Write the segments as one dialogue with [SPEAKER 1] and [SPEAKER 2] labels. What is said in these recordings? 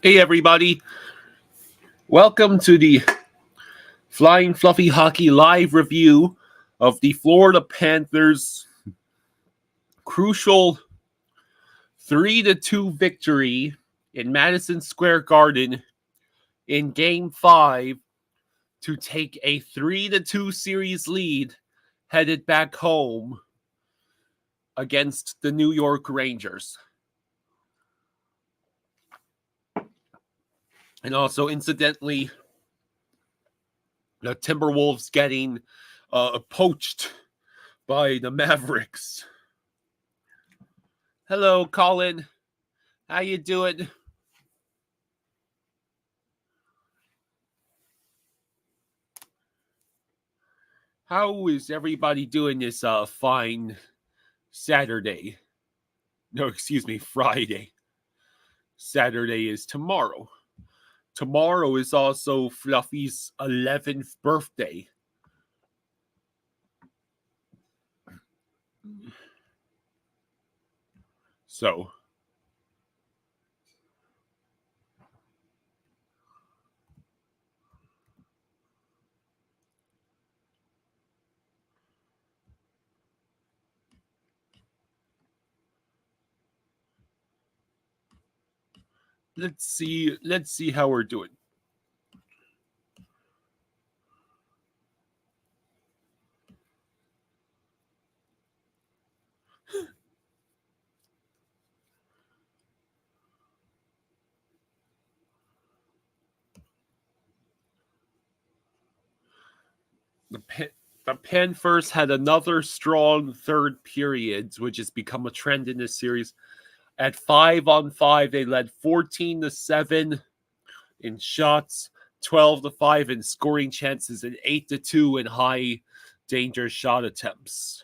[SPEAKER 1] Hey everybody, welcome to the Flying Fluffy Hockey live review of the Florida Panthers crucial 3-2 victory in Madison Square Garden in Game 5 to take a 3-2 series lead headed back home against the New York Rangers. And also, incidentally, the Timberwolves getting poached by the Mavericks. Hello, Colin. How you doing? How is everybody doing this fine Saturday? No, excuse me, Friday. Saturday is tomorrow. Tomorrow is also Fluffy's 11th birthday. So, let's see how we're doing. The Panthers had another strong third period, which has become a trend in this series. At 5-on-5, they led 14-7 in shots, 12-5 in scoring chances, and 8-2 in high danger shot attempts.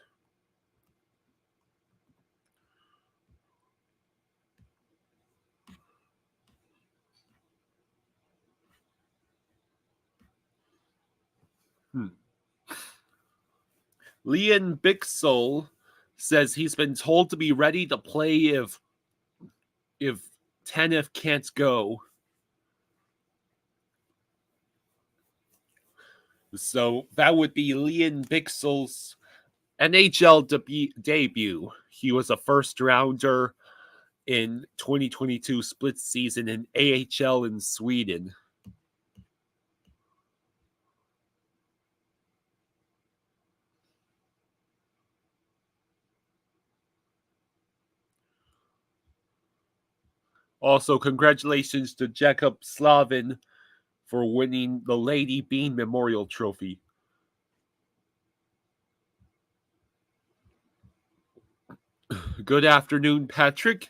[SPEAKER 1] Leon Bixel says he's been told to be ready to play if Tanev can't go. So that would be Leon Bixel's NHL debut. He was a first rounder in 2022 split season in AHL in Sweden. Also, congratulations to Jacob Slavin for winning the Lady Bean Memorial Trophy. Good afternoon, Patrick.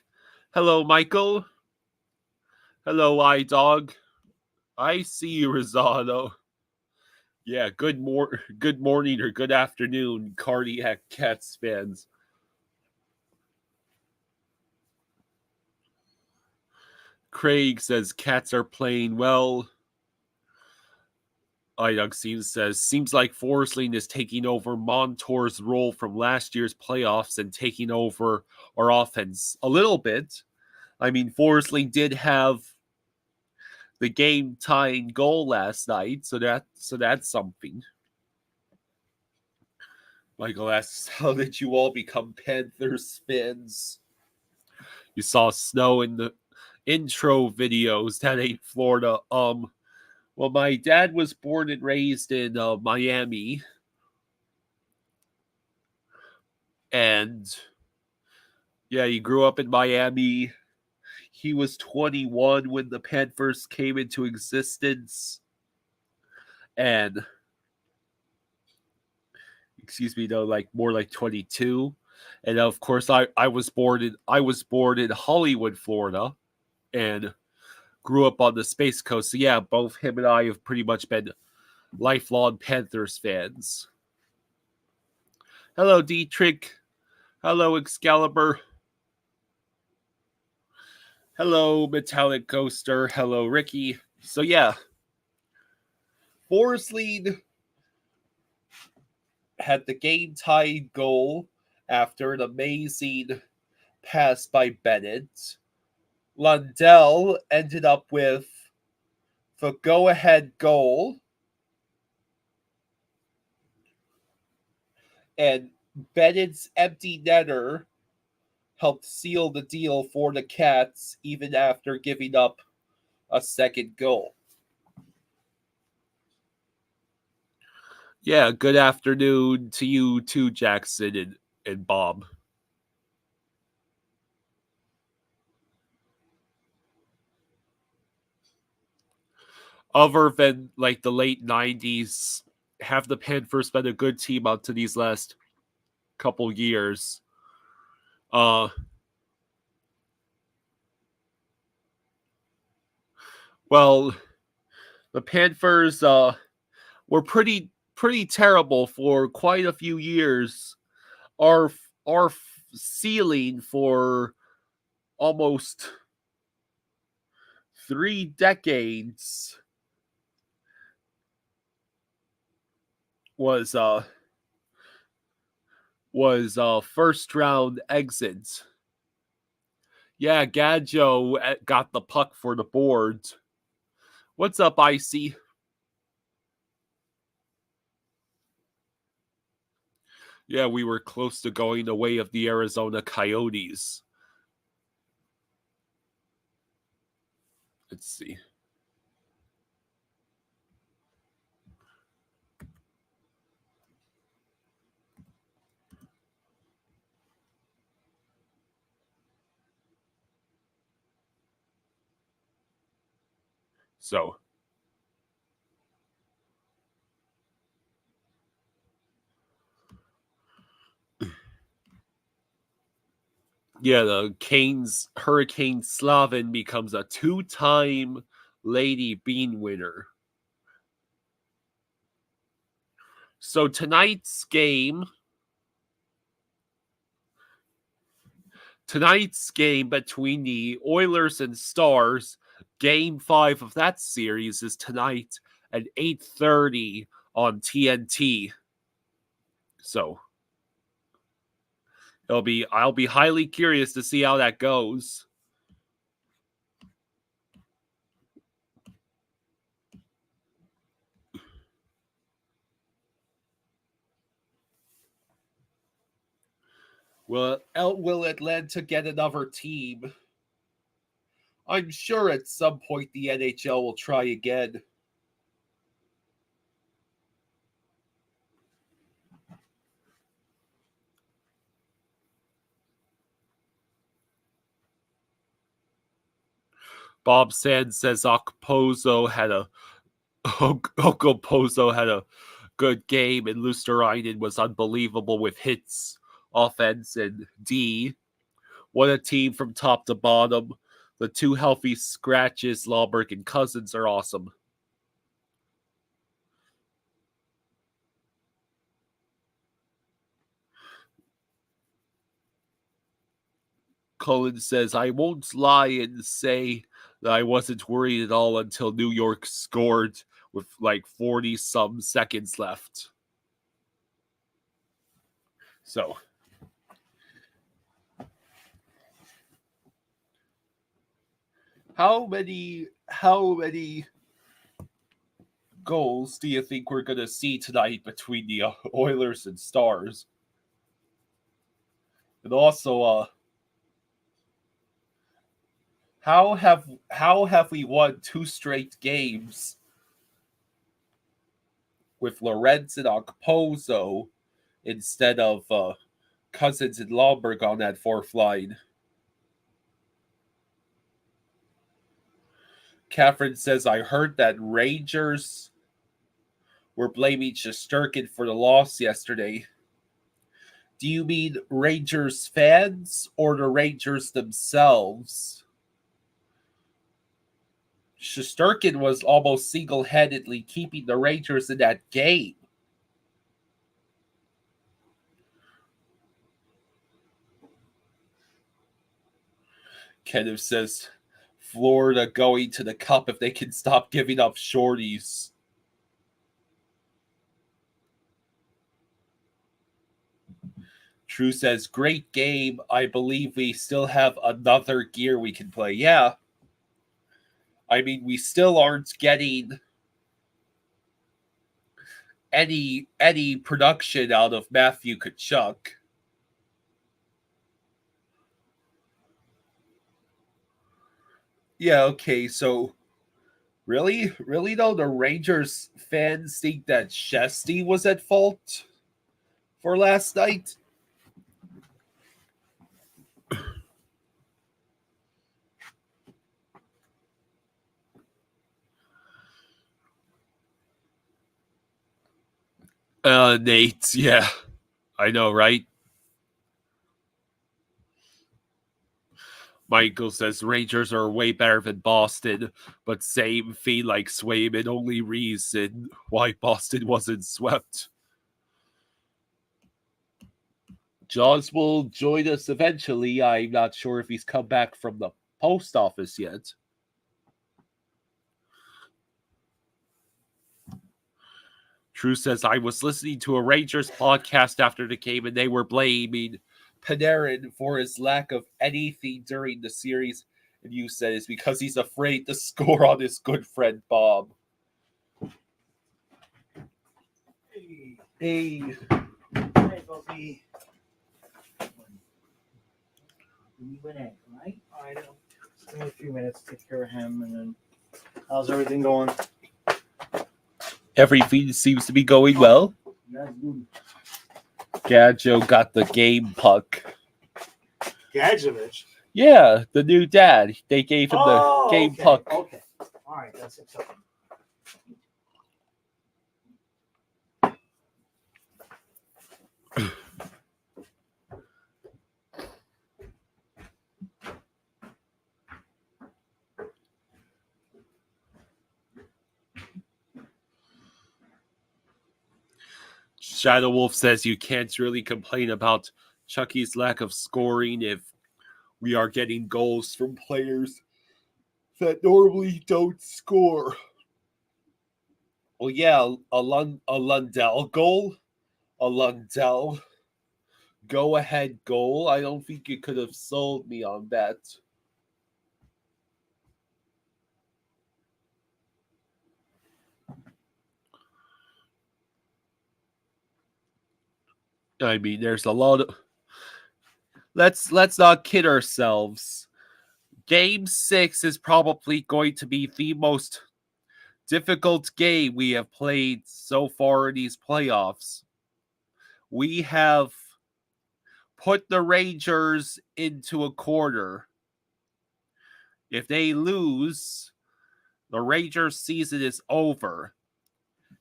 [SPEAKER 1] Hello, Michael. Hello, iDog. I see you, Rosado. Yeah, good morning or good afternoon, Cardiac Cats fans. Craig says Cats are playing well. iDog seems like Forsling is taking over Montour's role from last year's playoffs and taking over our offense a little bit. I mean, Forsling did have the game tying goal last night, so that's something. Michael asks, how did you all become Panthers fans? You saw snow in the intro videos. That ain't Florida. Well, my dad was born and raised in Miami, and yeah, he grew up in Miami. He was 21 when the Panthers came into existence, and more like 22. And of course, I was born in Hollywood, Florida, and grew up on the Space Coast. So yeah, both him and I have pretty much been lifelong Panthers fans. Hello, Dietrich. Hello, Excalibur. Hello, Metallic Ghoster. Hello, Ricky. So yeah, Forsling had the game-tied goal after an amazing pass by Bennett. Lundell ended up with the go-ahead goal, and Bennett's empty netter helped seal the deal for the Cats even after giving up a second goal. Yeah, good afternoon to you too, Jackson and Bob. Other than like the late 90s, have the Panthers been a good team up to these last couple years? Well, the Panthers were pretty terrible for quite a few years. Our ceiling for almost 3 decades was first round exits. Yeah, Gadjo got the puck for the boards. What's up, Icy? Yeah, we were close to going the way of the Arizona Coyotes. Let's see. So, yeah, the Hurricane Slavin becomes a 2-time Lady Bean winner. So tonight's game between the Oilers and Stars, game 5 of that series is tonight at 8:30 on TNT. So I'll be highly curious to see how that goes. Will Atlanta get another team? I'm sure at some point the NHL will try again. Bob Sand says Okposo had a good game, and Luosterainen was unbelievable with hits, offense, and D. What a team from top to bottom. The 2 healthy scratches, Lawberg and Cousins, are awesome. Cullen says, I won't lie and say that I wasn't worried at all until New York scored with like 40 some seconds left. So, how many goals do you think we're going to see tonight between the Oilers and Stars? And also, how have we won 2 straight games with Lorenz and Okposo instead of Cousins and Lomberg on that 4th line? Catherine says, I heard that Rangers were blaming Shesterkin for the loss yesterday. Do you mean Rangers fans or the Rangers themselves? Shesterkin was almost single-handedly keeping the Rangers in that game. Kenneth says, Florida going to the Cup if they can stop giving up shorties. True says, great game. I believe we still have another gear we can play. Yeah. I mean, we still aren't getting any production out of Matthew Tkachuk. Yeah, okay, so really though, the Rangers fans think that Shesty was at fault for last night? Nate, yeah. I know, right? Michael says Rangers are way better than Boston, but same feel like Swayman, only reason why Boston wasn't swept. Jaws will join us eventually. I'm not sure if he's come back from the post office yet. True says, I was listening to a Rangers podcast after the game and they were blaming Panarin for his lack of anything during the series. And you said it's because he's afraid to score on his good friend Bob. Hey.
[SPEAKER 2] Hey, Buffy. You went in, right? I know. Just give me a few minutes to take care of him, and then how's everything going?
[SPEAKER 1] Everything seems to be going well.
[SPEAKER 2] That's good.
[SPEAKER 1] Gadjo got the game puck.
[SPEAKER 2] Gadjevich?
[SPEAKER 1] Yeah, the new dad. They gave him the game puck.
[SPEAKER 2] Okay. All right, that's acceptable.
[SPEAKER 1] Shadow Wolf says you can't really complain about Chucky's lack of scoring if we are getting goals from players that normally don't score. Well, yeah, a Lundell goal, a Lundell go-ahead goal. I don't think you could have sold me on that. I mean, there's a lot of... Let's not kid ourselves. Game 6 is probably going to be the most difficult game we have played so far in these playoffs. We have put the Rangers into a corner. If they lose, the Rangers season is over.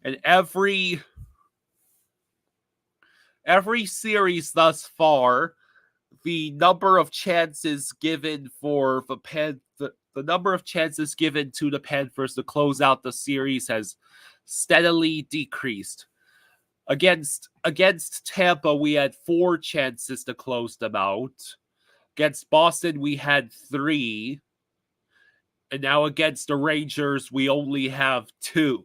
[SPEAKER 1] And every series thus far, the number of chances given for the number of chances given to the Panthers to close out the series has steadily decreased. Against Tampa, we had 4 chances to close them out. Against Boston, we had 3. And now against the Rangers, we only have 2.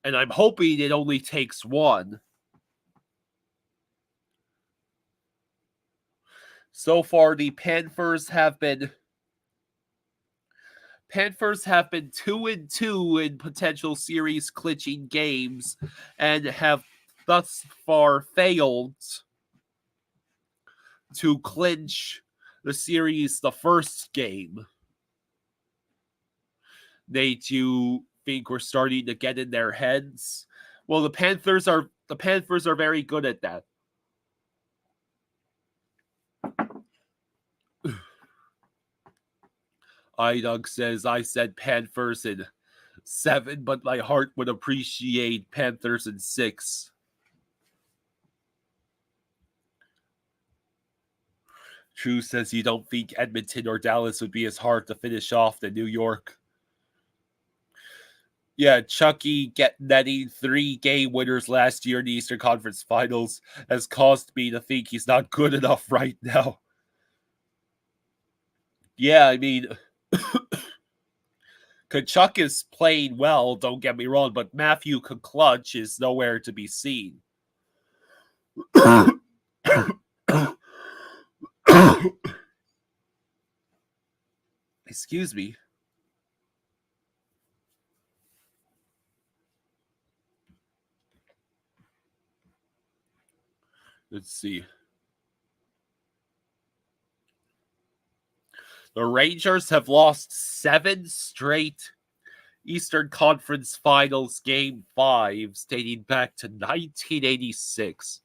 [SPEAKER 1] And I'm hoping it only takes 1. So far, the Panthers have been 2-2 in potential series clinching games and have thus far failed to clinch the series the first game. Nate, you think we're starting to get in their heads? Well, the Panthers are very good at that. Doug says, I said Panthers in 7, but my heart would appreciate Panthers in 6. True says you don't think Edmonton or Dallas would be as hard to finish off than New York. Yeah, Chucky netting 3 game winners last year in the Eastern Conference Finals has caused me to think he's not good enough right now. Yeah, I mean... Tkachuk is playing well, don't get me wrong, but Matthew Tkachuk is nowhere to be seen. Excuse me. Let's see. The Rangers have lost 7 straight Eastern Conference Finals Game 5s dating back to 1986.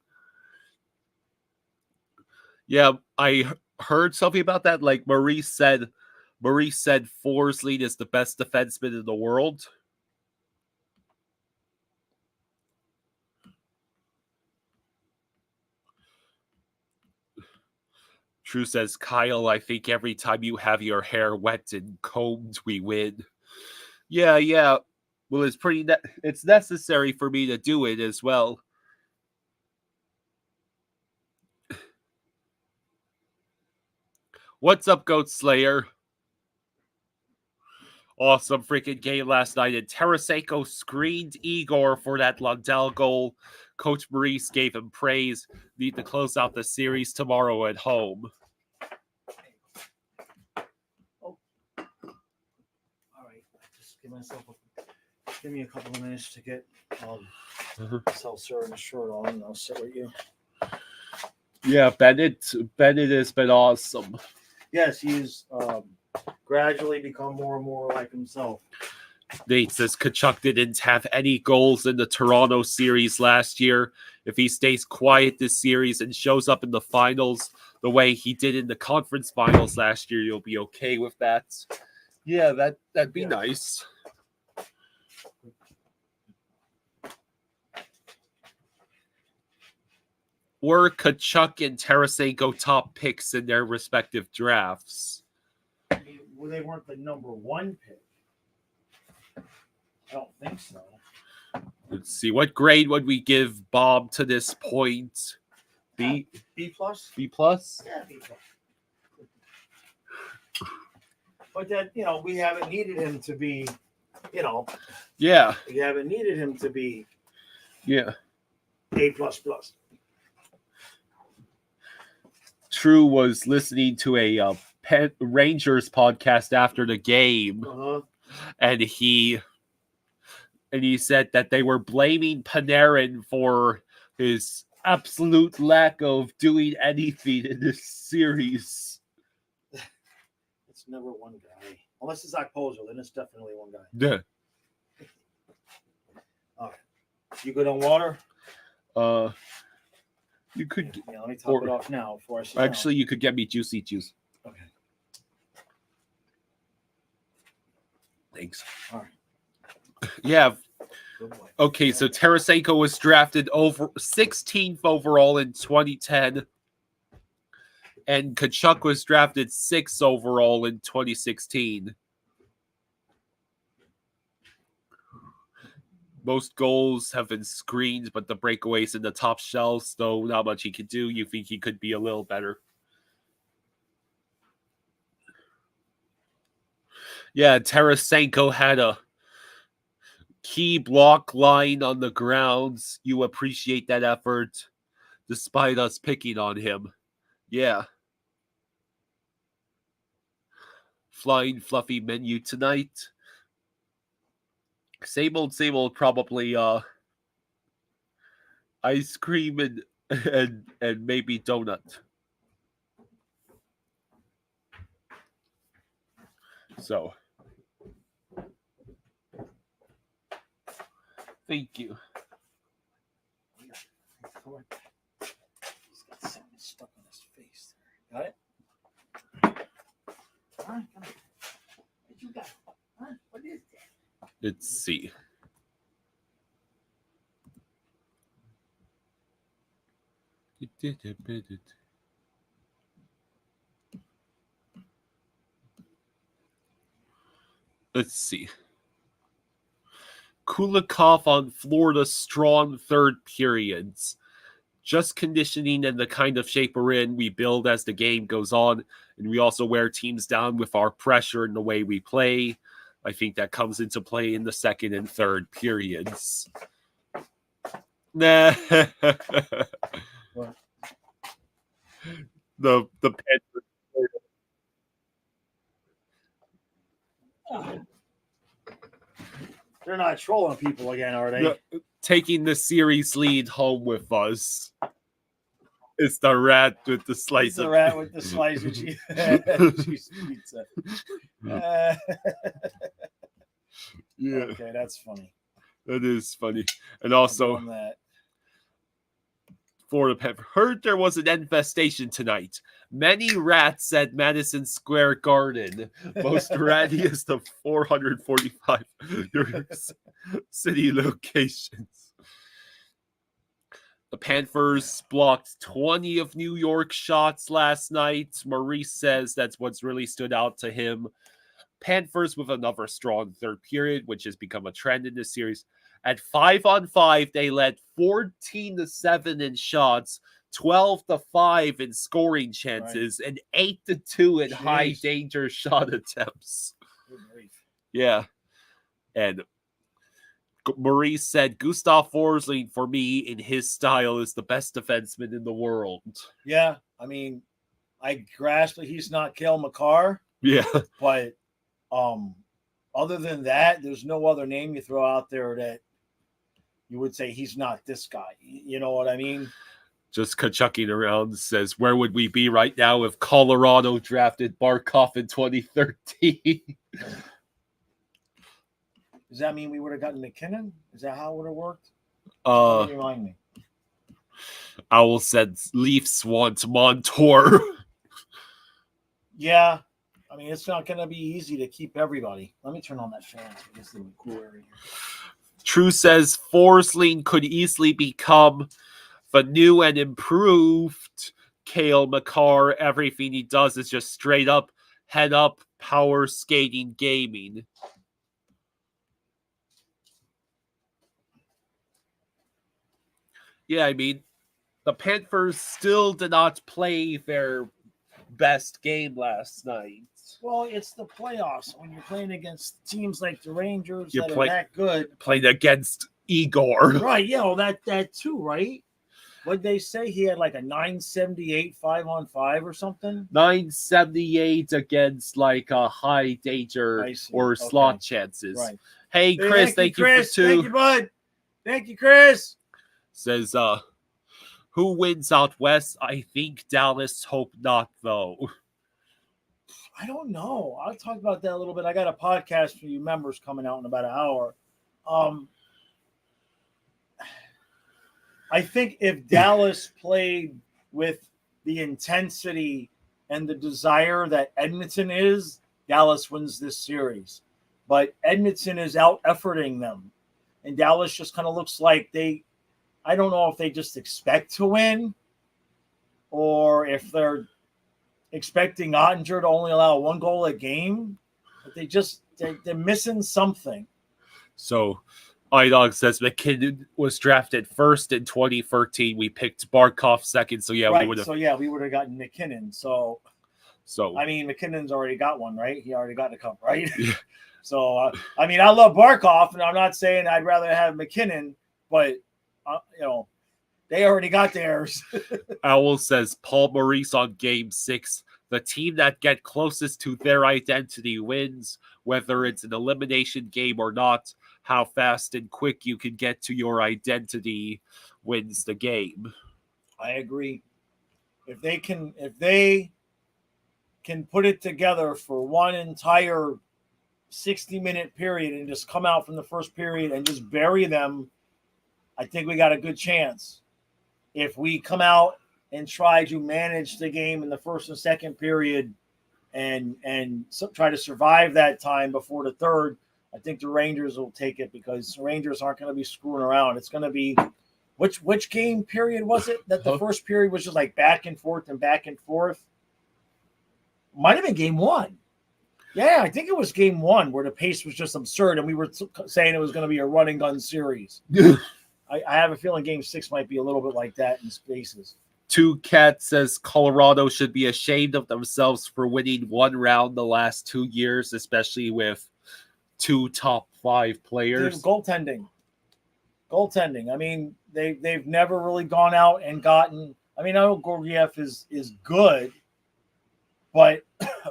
[SPEAKER 1] Yeah, I heard something about that. Like Maurice said Forsling is the best defenseman in the world. True says, Kyle, I think every time you have your hair wet and combed, we win. Yeah. Well, it's necessary for me to do it as well. What's up, Goat Slayer? Awesome freaking game last night, and Tarasenko screened Igor for that Lundell goal. Coach Maurice gave him praise. Need to close out the series tomorrow at home.
[SPEAKER 2] All right, just give me a couple of minutes to get seltzer and a shirt on, and I'll sit with you.
[SPEAKER 1] Yeah, Bennett has been awesome.
[SPEAKER 2] Yes, he's gradually become more and more like himself.
[SPEAKER 1] Nate says Tkachuk didn't have any goals in the Toronto series last year. If he stays quiet this series and shows up in the finals the way he did in the conference finals last year, you'll be okay with that. Yeah, that'd be nice. Were Tkachuk and Tarasenko top picks in their respective drafts?
[SPEAKER 2] Well, they weren't the number 1 pick. I don't think so.
[SPEAKER 1] Let's see. What grade would we give Bob to this point? B?
[SPEAKER 2] B plus?
[SPEAKER 1] B plus?
[SPEAKER 2] Yeah, B plus. But that, we haven't needed him to be,
[SPEAKER 1] Yeah.
[SPEAKER 2] We haven't needed him to be
[SPEAKER 1] Yeah.
[SPEAKER 2] A plus plus.
[SPEAKER 1] True was listening to a Rangers podcast after the game, and he said that they were blaming Panarin for his absolute lack of doing anything in this series.
[SPEAKER 2] It's never one guy, unless it's Zach Pozo, then it's definitely one guy.
[SPEAKER 1] Yeah.
[SPEAKER 2] All right, you good on water?
[SPEAKER 1] You could.
[SPEAKER 2] Yeah, let me top it off now before I sit
[SPEAKER 1] Actually, you could get me juicy juice.
[SPEAKER 2] Okay.
[SPEAKER 1] Thanks.
[SPEAKER 2] All right.
[SPEAKER 1] Yeah. Okay, so Tarasenko was drafted 16th overall in 2010, and Tkachuk was drafted 6th overall in 2016. Most goals have been screens, but the breakaways in the top shelves, though not much he could do. You think he could be a little better? Yeah, Tarasenko had a key block line on the grounds. You appreciate that effort, despite us picking on him. Yeah. Flying fluffy menu tonight. Same old, probably ice cream and maybe donut. So thank you.
[SPEAKER 2] He's got something stuck on his face there. Got it? All right, come on. What you got? Huh? What is that?
[SPEAKER 1] Let's see. Let's see. Kulikov on Florida's strong third periods. Just conditioning and the kind of shape we're in, we build as the game goes on, and we also wear teams down with our pressure and the way we play. I think that comes into play in the second and third periods. Nah. the Panthers.
[SPEAKER 2] They're not trolling people again, are they?
[SPEAKER 1] Taking the series lead home with us. It's the rat with the slice.
[SPEAKER 2] It's the rat with the slice of cheese pizza.
[SPEAKER 1] Yeah,
[SPEAKER 2] okay, that's funny.
[SPEAKER 1] That is funny. And also,
[SPEAKER 2] that.
[SPEAKER 1] Florida Panthers heard there was an infestation tonight. Many rats at Madison Square Garden. Most rattiest of 445 New York City locations. The Panthers blocked 20 of New York shots last night. Maurice says that's what's really stood out to him. Panthers with another strong third period, which has become a trend in this series. At 5-on-5, they led 14-7 in shots, 12-5 in scoring chances, and 8-2 in high danger shot attempts. Yeah. And Maurice said Gustav Forsling, for me, in his style, is the best defenseman in the world.
[SPEAKER 2] Yeah, I mean, I grasp that he's not Cale Makar.
[SPEAKER 1] Yeah.
[SPEAKER 2] But other than that, there's no other name you throw out there that you would say he's not this guy. You know what I mean?
[SPEAKER 1] Just chucking around says, where would we be right now if Colorado drafted Barkov in 2013?
[SPEAKER 2] Does that mean we would have gotten McKinnon? Is that how it would have worked? Remind me.
[SPEAKER 1] Owl said Leafs want Montour.
[SPEAKER 2] Yeah. I mean, it's not going to be easy to keep everybody. Let me turn on that fan so it's a little cooler area here.
[SPEAKER 1] True says Forsling could easily become the new and improved Cale Makar. Everything he does is just straight up, head up, power skating gaming. Yeah, I mean, the Panthers still did not play their best game last night.
[SPEAKER 2] Well, it's the playoffs. When you're playing against teams like the Rangers that are that good.
[SPEAKER 1] Playing against Igor.
[SPEAKER 2] Right, yeah, well, that too, right? What'd they say? He had like a 978 5-on-5 or something?
[SPEAKER 1] 978 against like a high danger or slot chances.
[SPEAKER 2] Right.
[SPEAKER 1] Hey, Chris, thank you for 2.
[SPEAKER 2] Thank you, bud. Thank you, Chris.
[SPEAKER 1] Says, who wins out west? I think Dallas. Hope not, though.
[SPEAKER 2] I don't know. I'll talk about that a little bit. I got a podcast for you members coming out in about an hour. I think if Dallas played with the intensity and the desire that Edmonton is, Dallas wins this series. But Edmonton is out-efforting them. And Dallas just kind of looks like I don't know if they just expect to win or if they're expecting Ottinger to only allow 1 goal a game. But they're missing something.
[SPEAKER 1] So iDog says McKinnon was drafted first in 2013. We picked Barkov second. So, yeah,
[SPEAKER 2] right.
[SPEAKER 1] we would have.
[SPEAKER 2] So, yeah, we would have gotten McKinnon. So, I mean, McKinnon's already got one, right? He already got the cup, right?
[SPEAKER 1] Yeah.
[SPEAKER 2] So, I mean, I love Barkov, and I'm not saying I'd rather have McKinnon, but, they already got theirs.
[SPEAKER 1] Owl says Paul Maurice on Game 6. The team that get closest to their identity wins, whether it's an elimination game or not. How fast and quick you can get to your identity wins the game.
[SPEAKER 2] I agree. If they can put it together for one entire 60-minute period and just come out from the first period and just bury them, I think we got a good chance. If we come out and try to manage the game in the first and second period and try to survive that time before the third, I think the Rangers will take it because the Rangers aren't going to be screwing around. It's going to be which game period was it that the first period was just like back and forth and back and forth? Might have been game 1. Yeah, I think it was game 1 where the pace was just absurd and we were saying it was going to be a run and gun series. I have a feeling game 6 might be a little bit like that in spaces.
[SPEAKER 1] 2Cat says Colorado should be ashamed of themselves for winning 1 round the last 2 years, especially with 2 top 5 players.
[SPEAKER 2] Dude, goaltending. I mean, they've never really gone out and gotten I mean, I know Gorgiev is good, but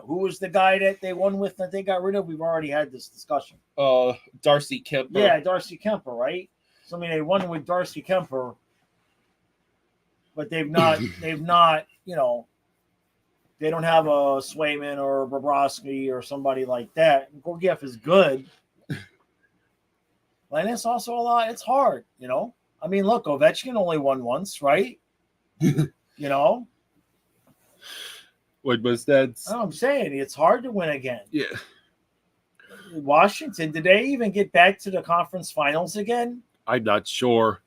[SPEAKER 2] who was the guy that they won with that they got rid of? We've already had this discussion.
[SPEAKER 1] Darcy Kemper.
[SPEAKER 2] Yeah, Darcy Kemper, right? So I mean, they won with Darcy Kemper, but they've not, you know, they don't have a Swayman or a Bobrovsky or somebody like that. Gorgiev is good. And it's also a lot. It's hard, you know. I mean, look, Ovechkin only won once, right? You know.
[SPEAKER 1] What was that?
[SPEAKER 2] I'm saying it's hard to win again.
[SPEAKER 1] Yeah.
[SPEAKER 2] Washington, did they even get back to the conference finals again?
[SPEAKER 1] I'm not sure.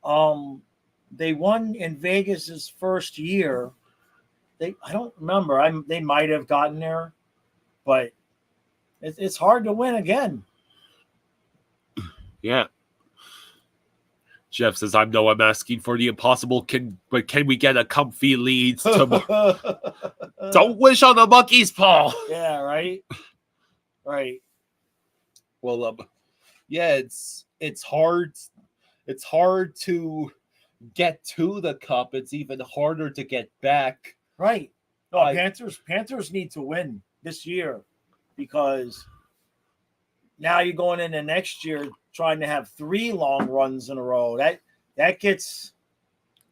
[SPEAKER 2] They won in Vegas's first year. I don't remember. They might have gotten there, but it's hard to win again.
[SPEAKER 1] Yeah. Jeff says, I'm asking for the impossible. Can we get a comfy lead tomorrow? Don't wish on the monkeys, Paul.
[SPEAKER 2] Yeah, right. Right.
[SPEAKER 1] Well, yeah, it's hard. It's hard to get to the cup. It's even harder to get back.
[SPEAKER 2] Right. No, Panthers need to win this year because now you're going into next year trying to have 3 long runs in a row. That gets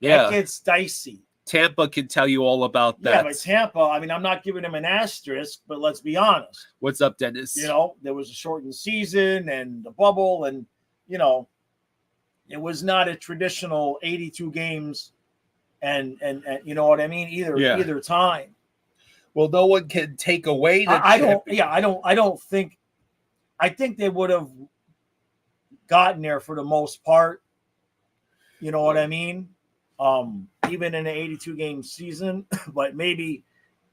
[SPEAKER 2] dicey.
[SPEAKER 1] Tampa can tell you all about that.
[SPEAKER 2] Yeah, but Tampa, I mean, I'm not giving them an asterisk, but let's be honest.
[SPEAKER 1] What's up, Dennis?
[SPEAKER 2] You know, there was a shortened season and the bubble, and, you know, it was not a traditional 82 games and you know what I mean? Either time.
[SPEAKER 1] Well, no one can take away the
[SPEAKER 2] I think they would have gotten there for the most part. You know what I mean? Even in an 82 game season, but maybe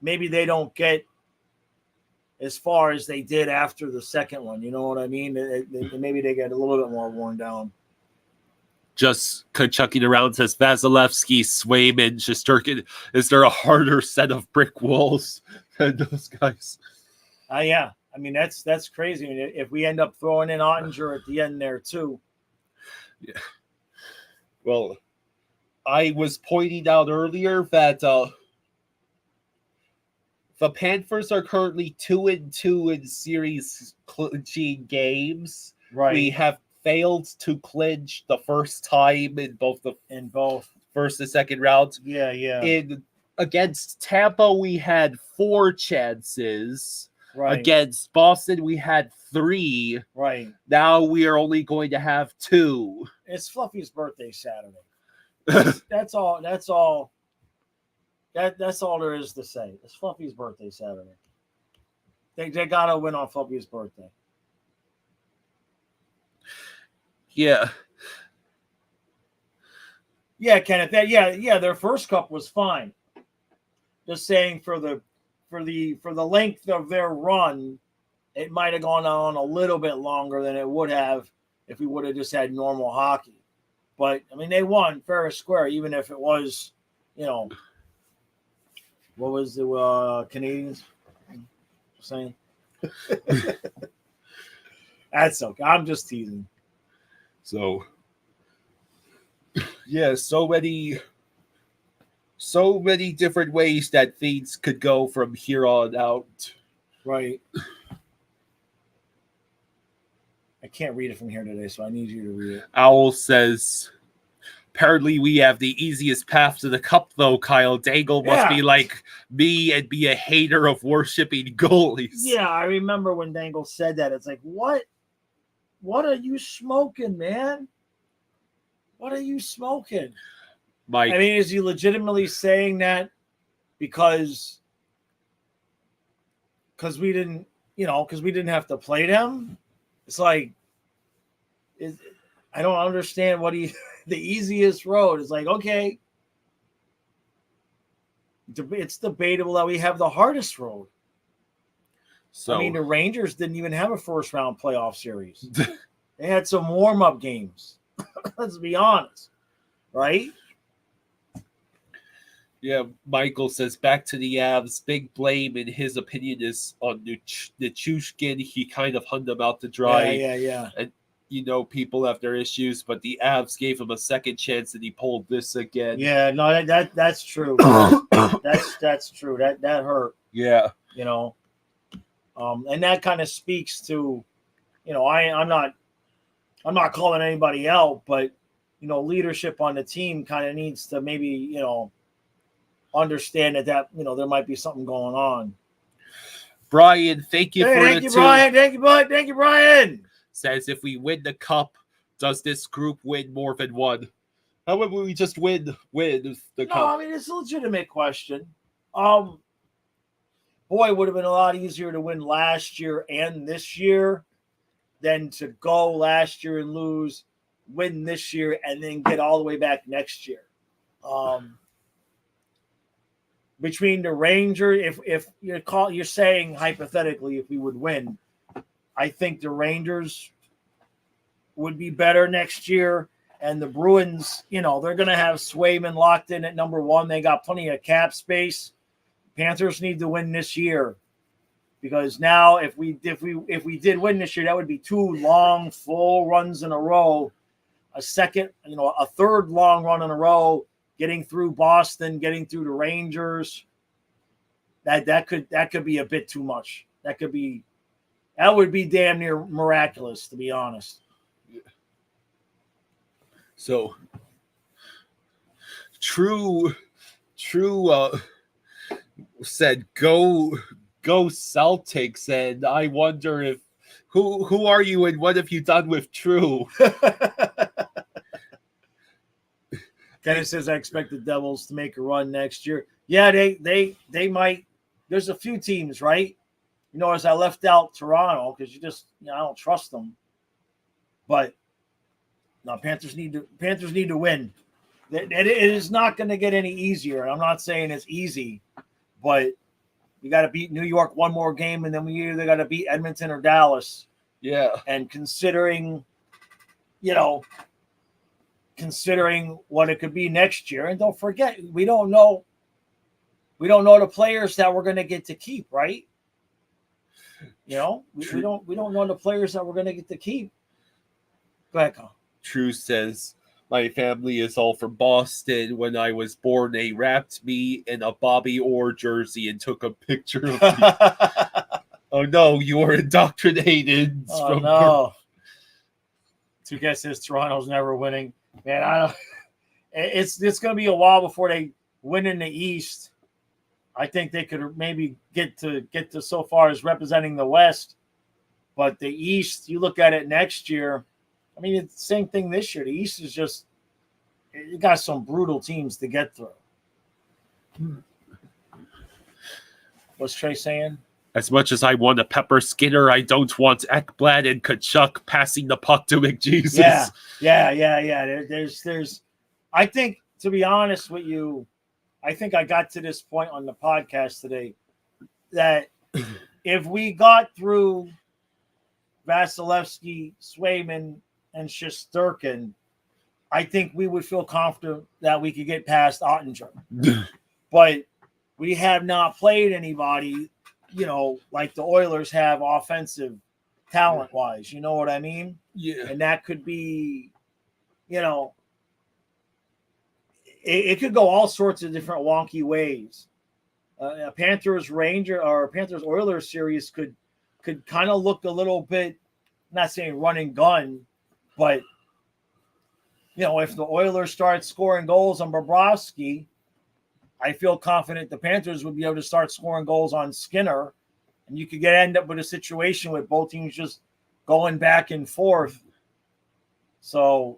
[SPEAKER 2] they don't get as far as they did after the second one. You know what I mean? Maybe they get a little bit more worn down.
[SPEAKER 1] Just chucking around says Vasilevsky, Swayman, Shesterkin. Is there a harder set of brick walls than those guys?
[SPEAKER 2] Yeah. I mean, that's crazy. I mean, if we end up throwing in Ottinger at the end there too.
[SPEAKER 1] Yeah. Well, I was pointing out earlier that the Panthers are currently 2-2 in series clinching games.
[SPEAKER 2] Right.
[SPEAKER 1] We have failed to clinch the first time in both first and second rounds.
[SPEAKER 2] Yeah.
[SPEAKER 1] Against Tampa, we had 4 chances.
[SPEAKER 2] Right.
[SPEAKER 1] Against Boston, we had 3.
[SPEAKER 2] Right.
[SPEAKER 1] Now we are only going to have 2.
[SPEAKER 2] It's Fluffy's birthday Saturday. That's all. That's all there is to say. It's Fluffy's birthday Saturday. They gotta win on Fluffy's birthday.
[SPEAKER 1] Yeah.
[SPEAKER 2] Yeah, Kenneth. Their first cup was fine. Just saying for the length of their run, it might have gone on a little bit longer than it would have if we would have just had normal hockey. But I mean, they won fair and square, even if it was, you know, what was the Canadians saying? That's okay. I'm just teasing.
[SPEAKER 1] So, yeah, so many different ways that things could go from here on out.
[SPEAKER 2] Right. I can't read it from here today, so I need you to read it.
[SPEAKER 1] Owl says, apparently we have the easiest path to the cup, though, Kyle. Dangle must be like me and be a hater of worshiping goalies.
[SPEAKER 2] Yeah, I remember when Dangle said that. It's like, what? What are you smoking, man? What are you smoking?
[SPEAKER 1] Mike.
[SPEAKER 2] I mean, is he legitimately saying that because we didn't have to play them? It's like, I don't understand the easiest road is like, okay, it's debatable that we have the hardest road. So, I mean, the Rangers didn't even have a first round playoff series. They had some warm up games. Let's be honest, right?
[SPEAKER 1] Yeah, Michael says back to the Avs. Big blame, in his opinion, is on Nichushkin. He kind of hung them out to dry.
[SPEAKER 2] Yeah.
[SPEAKER 1] people have their issues, but the Avs gave him a second chance and he pulled this again.
[SPEAKER 2] Yeah, no, that's true. That's true. That hurt.
[SPEAKER 1] Yeah.
[SPEAKER 2] And that kind of speaks to, I'm not calling anybody out, but leadership on the team kind of needs to maybe understand that there might be something going on.
[SPEAKER 1] Brian, thank you for
[SPEAKER 2] thank you, Brian. Thank you, bud. Thank you, Brian.
[SPEAKER 1] Says, if we win the cup, does this group win more than one? How about we just win the cup?
[SPEAKER 2] No, I mean, it's a legitimate question. Boy, it would have been a lot easier to win last year and this year than to go last year and lose, win this year, and then get all the way back next year. Between the Rangers, if you're saying hypothetically if we would win, I think the Rangers would be better next year, and the Bruins, they're going to have Swayman locked in at number one. They got plenty of cap space. Panthers need to win this year, because now if we did win this year, that would be 2 long full runs in a row, a third long run in a row, getting through Boston, getting through the Rangers. That could be a bit too much. That would be damn near miraculous, to be honest.
[SPEAKER 1] So True said go Celtics, and I wonder if who are you and what have you done with True?
[SPEAKER 2] Kenneth says I expect the Devils to make a run next year. Yeah, they might. There's a few teams, right? As I left out Toronto because I don't trust them. But no, Panthers need to win. It is not going to get any easier. And I'm not saying it's easy, but you got to beat New York one more game, and then we either got to beat Edmonton or Dallas.
[SPEAKER 1] Yeah.
[SPEAKER 2] And considering what it could be next year, and don't forget, we don't know the players that we're going to get to keep, right? We don't know the players that we're going to get to keep. Go ahead, Colin.
[SPEAKER 1] True says, my family is all from Boston. When I was born, they wrapped me in a Bobby Orr jersey and took a picture of me. Oh no, you were indoctrinated.
[SPEAKER 2] Oh no. 2K says Toronto's never winning. Man, I don't. It's going to be a while before they win in the East. I think they could maybe get to so far as representing the West, but the East, you look at it next year. I mean, it's the same thing this year. The East is just, you got some brutal teams to get through. What's Trey saying?
[SPEAKER 1] As much as I want to pepper Skinner, I don't want Ekblad and Kachuk passing the puck to McJesus.
[SPEAKER 2] Yeah. There's. I think, to be honest with you, I think I got to this point on the podcast today that if we got through Vasilevsky, Swayman, and Shesterkin, I think we would feel confident that we could get past Ottinger. But we have not played anybody, like the Oilers have offensive talent-wise. You know what I mean?
[SPEAKER 1] Yeah.
[SPEAKER 2] And that could be, it could go all sorts of different wonky ways. A Panthers Oilers series could kind of look a little bit, I'm not saying run and gun, but if the Oilers start scoring goals on Bobrovsky, I feel confident the Panthers would be able to start scoring goals on Skinner, and you could end up with a situation with both teams just going back and forth. So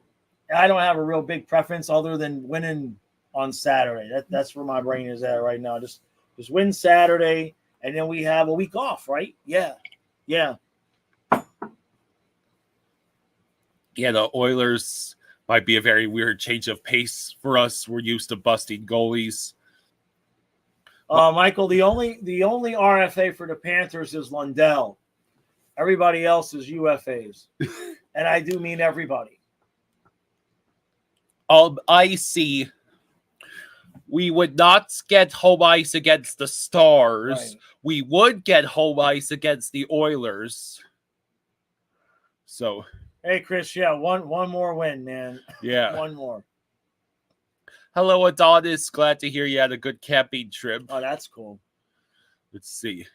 [SPEAKER 2] I don't have a real big preference other than winning on Saturday. That's where my brain is at right now. Just win Saturday, and then we have a week off, right? Yeah.
[SPEAKER 1] Yeah, the Oilers might be a very weird change of pace for us. We're used to busting goalies.
[SPEAKER 2] Michael, the only RFA for the Panthers is Lundell. Everybody else is UFAs. And I do mean everybody.
[SPEAKER 1] I see. We would not get home ice against the Stars.
[SPEAKER 2] Right.
[SPEAKER 1] We would get home ice against the Oilers. So
[SPEAKER 2] Hey, Chris. Yeah, one more win, man.
[SPEAKER 1] Yeah.
[SPEAKER 2] One more.
[SPEAKER 1] Hello, Adonis. Glad to hear you had a good camping trip.
[SPEAKER 2] Oh, that's cool.
[SPEAKER 1] Let's see.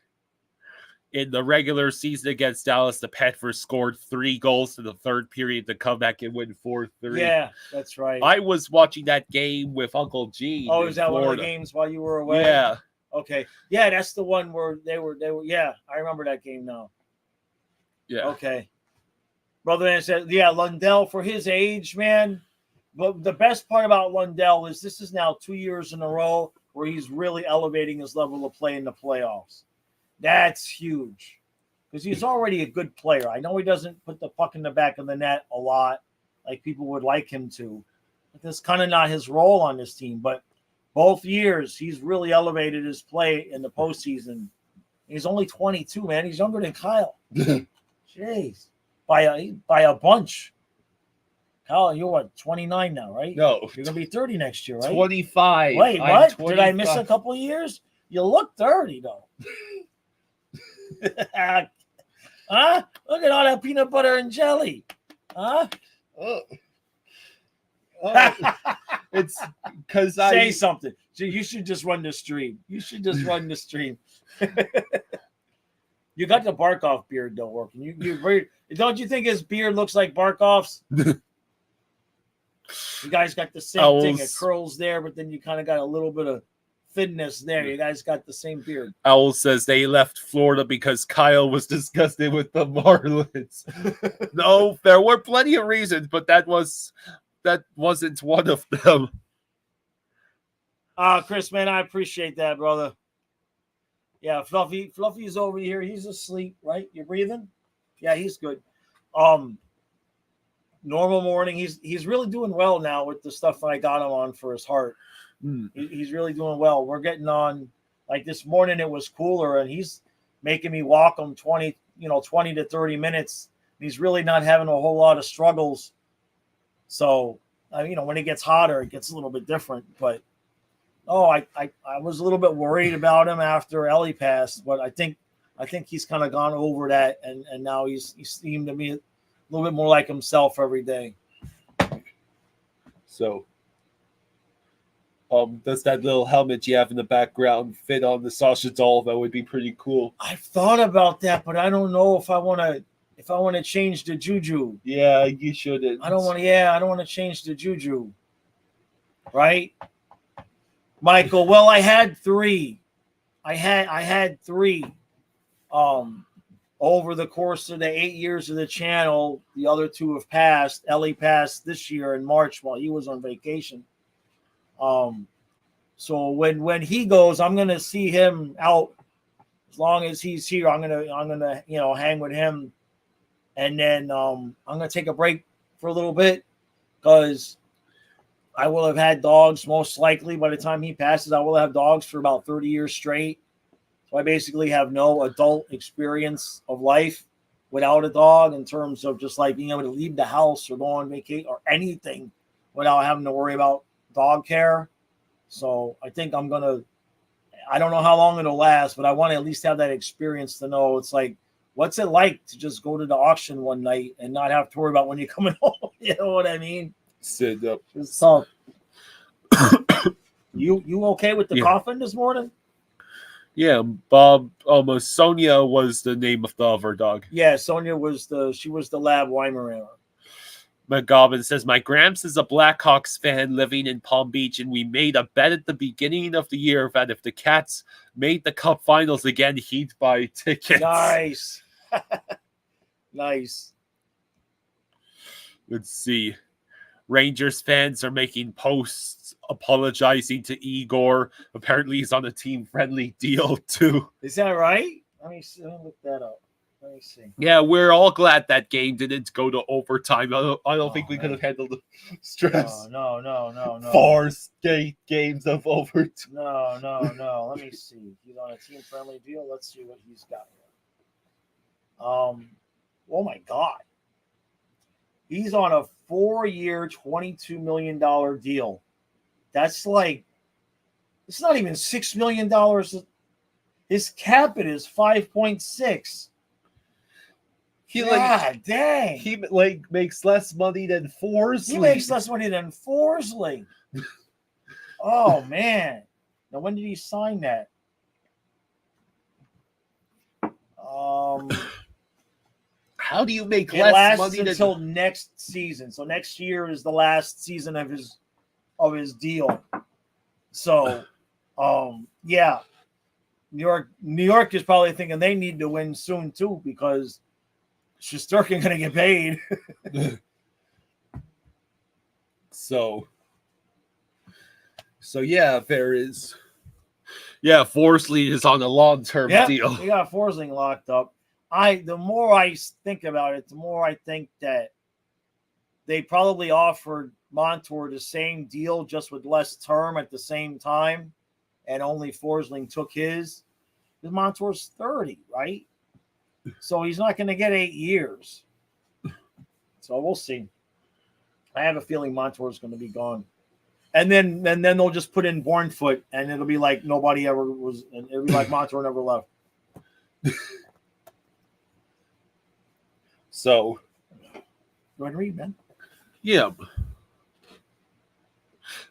[SPEAKER 1] In the regular season against Dallas, the Panthers scored 3 goals in the third period to come back and win 4-3.
[SPEAKER 2] Yeah, that's right.
[SPEAKER 1] I was watching that game with Uncle Gene.
[SPEAKER 2] Oh, is that
[SPEAKER 1] Florida.
[SPEAKER 2] one of the games while you were away?
[SPEAKER 1] Yeah.
[SPEAKER 2] Okay. Yeah, that's the one where they were. Yeah, I remember that game now.
[SPEAKER 1] Yeah.
[SPEAKER 2] Okay. Brother man said, yeah, Lundell for his age, man. But the best part about Lundell is this is now 2 years in a row where he's really elevating his level of play in the playoffs. That's huge because he's already a good player. I know he doesn't put the puck in the back of the net a lot like people would like him to. But that's kind of not his role on this team. But both years, he's really elevated his play in the postseason. He's only 22, man. He's younger than Kyle. Jeez. By a bunch. Kyle, you're what, 29 now, right?
[SPEAKER 1] No.
[SPEAKER 2] You're going to be 30 next year, right?
[SPEAKER 1] 25.
[SPEAKER 2] Wait, what? Did I miss a couple of years? You look 30, though. Huh? Look at all that peanut butter and jelly. Huh?
[SPEAKER 1] It's because
[SPEAKER 2] Say something. You should just run the stream. You got the Barkov beard though working. Don't you think his beard looks like Barkov's? You guys got the same thing. It curls there, but then you kind of got a little bit of thinness there. You guys got the same beard.
[SPEAKER 1] Owl says they left Florida because Kyle was disgusted with the Marlins. No, there were plenty of reasons, but that wasn't one of them.
[SPEAKER 2] Chris, man, I appreciate that, brother. Yeah, Fluffy's over here. He's asleep, right? You're breathing? Yeah, he's good. Normal morning. He's really doing well now with the stuff I got him on for his heart. He's really doing well. We're getting on, like this morning it was cooler and he's making me walk him 20 to 30 minutes. He's really not having a whole lot of struggles. So, when it gets hotter, it gets a little bit different. But, I was a little bit worried about him after Ellie passed, but I think he's kind of gone over that, and now he seemed to be a little bit more like himself every day.
[SPEAKER 1] So, does that little helmet you have in the background fit on the Sasha doll? That would be pretty cool.
[SPEAKER 2] I've thought about that, but I don't know if I want to change the juju.
[SPEAKER 1] Yeah, you shouldn't.
[SPEAKER 2] I don't want to change the juju. Right? Michael, well, I had 3. I had 3 over the course of the 8 years of the channel. The other 2 have passed. Ellie passed this year in March while he was on vacation. So when he goes, I'm gonna see him out as long as he's here. I'm gonna hang with him, and then I'm gonna take a break for a little bit because I will have had dogs most likely by the time he passes. I will have dogs for about 30 years straight. So I basically have no adult experience of life without a dog in terms of just like being able to leave the house or go on vacation or anything without having to worry about dog care. So I think I don't know how long it'll last, but I want to at least have that experience to know it's like, what's it like to just go to the auction one night and not have to worry about when you're coming home? You know what I mean?
[SPEAKER 1] Sit up.
[SPEAKER 2] It's tough. You okay with the coffin this morning?
[SPEAKER 1] Yeah, Bob. Almost Sonia was the name of the other dog.
[SPEAKER 2] Yeah, Sonia was the lab Weimaraner.
[SPEAKER 1] McGobbin says, my Gramps is a Blackhawks fan living in Palm Beach, and we made a bet at the beginning of the year that if the Cats made the Cup Finals again, he'd buy tickets.
[SPEAKER 2] Nice. Nice.
[SPEAKER 1] Let's see. Rangers fans are making posts apologizing to Igor. Apparently he's on a team-friendly deal, too.
[SPEAKER 2] Is that right? Let me look that up. Let me see.
[SPEAKER 1] Yeah, we're all glad that game didn't go to overtime. I don't think we could have handled the stress.
[SPEAKER 2] No.
[SPEAKER 1] 4 skate games of overtime.
[SPEAKER 2] No. Let me see. He's on a team-friendly deal. Let's see what he's got here. Oh, my God. He's on a 4-year, $22 million deal. That's like, it's not even $6 million. His cap it is 5.6. Dang.
[SPEAKER 1] He makes less money than Forsley.
[SPEAKER 2] He makes less money than Forsley. Oh man. Now when did he sign that?
[SPEAKER 1] How do you make
[SPEAKER 2] it
[SPEAKER 1] less
[SPEAKER 2] lasts
[SPEAKER 1] money
[SPEAKER 2] until next season. So next year is the last season of his deal. So yeah. New York is probably thinking they need to win soon too, because Shesterkin gonna get paid.
[SPEAKER 1] So yeah, there is. Yeah, Forsley is on a long-term deal.
[SPEAKER 2] They got Forsling locked up. The more I think about it, the more I think that they probably offered Montour the same deal, just with less term at the same time, and only Forsling took his. Because Montour's 30, right? So he's not going to get 8 years. So we'll see. I have a feeling Montour's going to be gone. And then they'll just put in Bornfoot, and it'll be like nobody ever was, and it'll be like Montour never left.
[SPEAKER 1] So,
[SPEAKER 2] go ahead and read, man.
[SPEAKER 1] Yeah.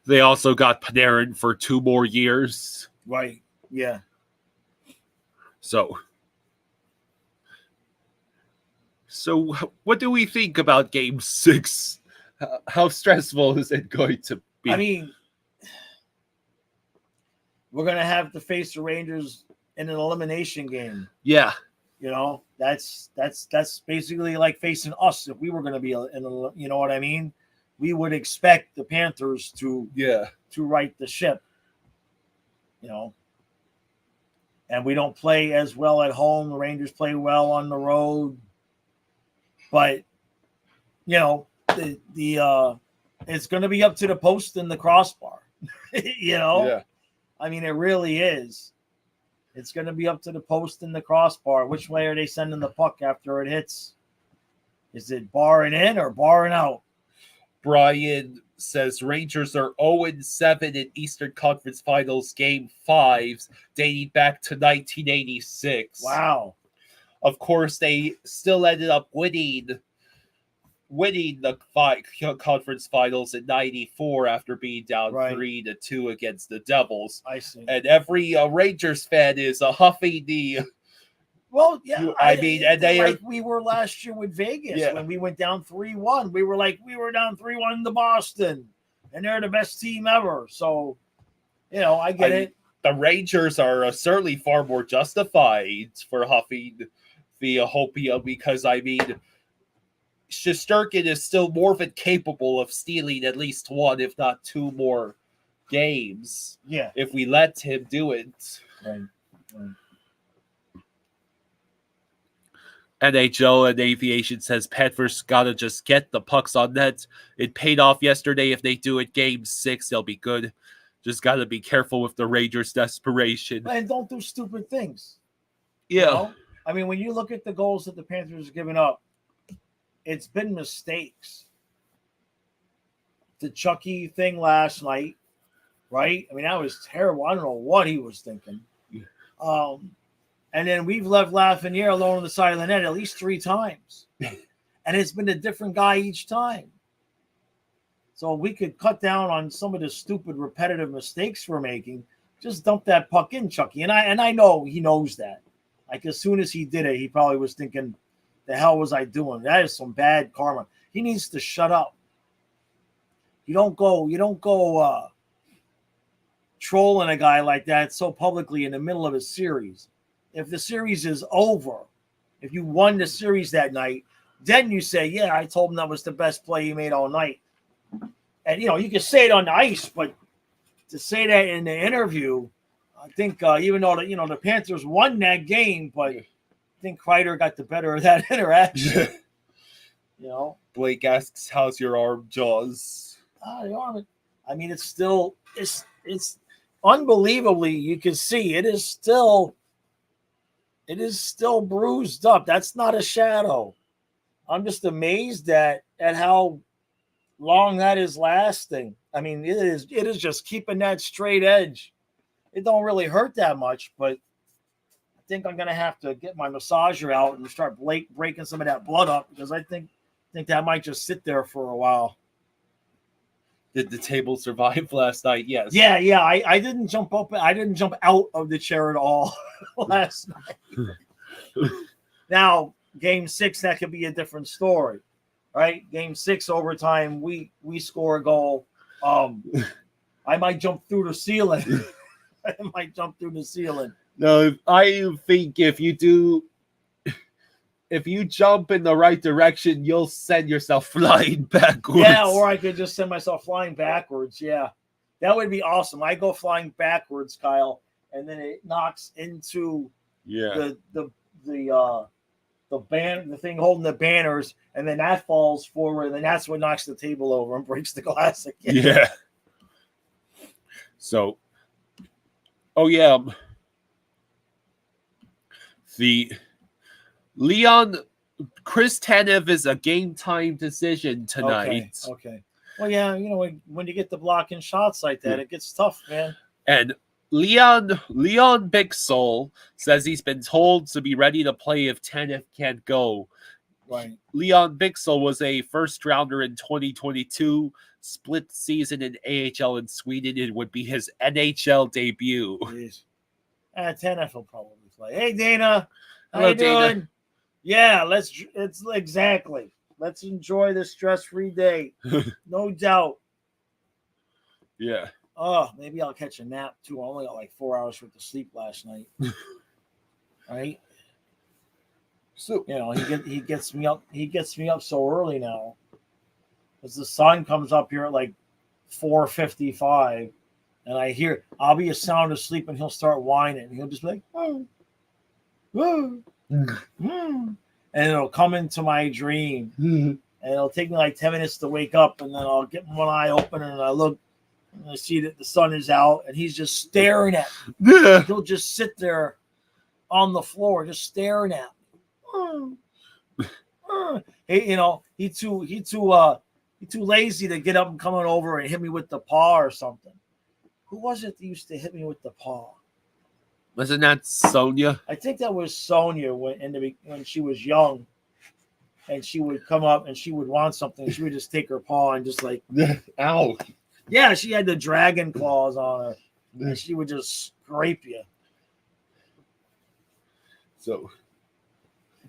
[SPEAKER 1] They also got Panarin for 2 more years.
[SPEAKER 2] Right. Yeah.
[SPEAKER 1] So what do we think about Game 6? How stressful is it going to be?
[SPEAKER 2] I mean, we're going to have to face the Rangers in an elimination game.
[SPEAKER 1] Yeah.
[SPEAKER 2] You know, that's basically like facing us if we were going to be you know what I mean? We would expect the Panthers to right the ship. You know. And we don't play as well at home. The Rangers play well on the road. But, you know, the it's going to be up to the post and the crossbar. You know?
[SPEAKER 1] Yeah.
[SPEAKER 2] I mean, it really is. It's going to be up to the post and the crossbar. Which way are they sending the puck after it hits? Is it barring in or barring out?
[SPEAKER 1] Brian says Rangers are 0-7 in Eastern Conference Finals Game 5s, dating back to 1986.
[SPEAKER 2] Wow.
[SPEAKER 1] Of course, they still ended up winning the conference finals in 94 after being down 3-2 against the Devils.
[SPEAKER 2] I see.
[SPEAKER 1] And every Rangers fan is huffing the...
[SPEAKER 2] Well, yeah,
[SPEAKER 1] I mean, and they
[SPEAKER 2] like we were last year with Vegas when we went down 3-1. We were down 3-1 to Boston, and they're the best team ever. So, you know, I get it.
[SPEAKER 1] The Rangers are certainly far more justified for huffing the Hopia because, I mean, Shesterkin is still more than capable of stealing at least 1, if not 2 more games.
[SPEAKER 2] Yeah,
[SPEAKER 1] if we let him do it.
[SPEAKER 2] Right.
[SPEAKER 1] NHL and Aviation says Panthers gotta just get the pucks on net. It paid off yesterday. If they do it Game 6, they'll be good. Just gotta be careful with the Rangers' desperation.
[SPEAKER 2] And don't do stupid things.
[SPEAKER 1] Yeah.
[SPEAKER 2] You know? I mean, when you look at the goals that the Panthers have given up, it's been mistakes. The Chucky thing last night, right? I mean, that was terrible. I don't know what he was thinking. And then we've left Lafreniere alone on the side of the net at least 3 times. And it's been a different guy each time. So we could cut down on some of the stupid repetitive mistakes we're making. Just dump that puck in, Chucky. And I know he knows that. Like as soon as he did it, he probably was thinking, the hell was I doing? That is some bad karma. He needs to shut up. You don't go trolling a guy like that so publicly in the middle of a series. If the series is over, if you won the series that night, then you say, yeah, I told him that was the best play he made all night. And, you know, you can say it on the ice, but to say that in the interview, I think even though, the Panthers won that game, but I think Kreider got the better of that interaction. You know?
[SPEAKER 1] Blake asks, how's your arm, Jaws?
[SPEAKER 2] The arm, I mean, it's unbelievably, you can see it is still bruised up. That's not a shadow. I'm just amazed at how long that is lasting. I mean, it is just keeping that straight edge. It don't really hurt that much, but think I'm gonna have to get my massager out and start breaking some of that blood up, because I think that might just sit there for a while.
[SPEAKER 1] Did the table survive last night? Yes.
[SPEAKER 2] Yeah. I didn't jump up. I didn't jump out of the chair at all last night. Now, game 6, that could be a different story, right? Game 6 overtime, we score a goal. I might jump through the ceiling.
[SPEAKER 1] No, I think if you jump in the right direction, you'll send yourself flying backwards.
[SPEAKER 2] Yeah, or I could just send myself flying backwards. Yeah, that would be awesome. I go flying backwards, Kyle, and then it knocks into the thing holding the banners, and then that falls forward, and then that's what knocks the table over and breaks the glass again.
[SPEAKER 1] Yeah. So, the Chris Tanev is a game time decision tonight.
[SPEAKER 2] Okay. Well, yeah, when you get the blocking shots like that, it gets tough, man.
[SPEAKER 1] And Leon Bixel says he's been told to be ready to play if Tanev can't go.
[SPEAKER 2] Right.
[SPEAKER 1] Leon Bixel was a first rounder in 2022, split season in AHL in Sweden. It would be his NHL debut.
[SPEAKER 2] Tanev will probably play. Hey, Dana.
[SPEAKER 1] Hello,
[SPEAKER 2] How you
[SPEAKER 1] Dana.
[SPEAKER 2] doing? Yeah, let's enjoy this stress-free day. No doubt.
[SPEAKER 1] Yeah.
[SPEAKER 2] Oh, maybe I'll catch a nap too. I only got like 4 hours worth of sleep last night. Right?
[SPEAKER 1] So
[SPEAKER 2] he gets me up. He gets me up so early now, because the sun comes up here at like 4:55, and I'll be sound asleep, and he'll start whining. And he'll just be like, oh, oh. And it'll come into my dream, and it'll take me like 10 minutes to wake up, and then I'll get one eye open, and I look, and I see that the sun is out, and he's just staring at me.
[SPEAKER 1] Yeah.
[SPEAKER 2] He'll just sit there on the floor, just staring at me. He's too lazy to get up and come on over and hit me with the paw or something. Who was it that used to hit me with the paw?
[SPEAKER 1] Wasn't that Sonia?
[SPEAKER 2] I think that was Sonia when she was young, and she would come up and she would want something. She would just take her paw and just like,
[SPEAKER 1] ow.
[SPEAKER 2] Yeah, she had the dragon claws on her, and she would just scrape you.
[SPEAKER 1] So,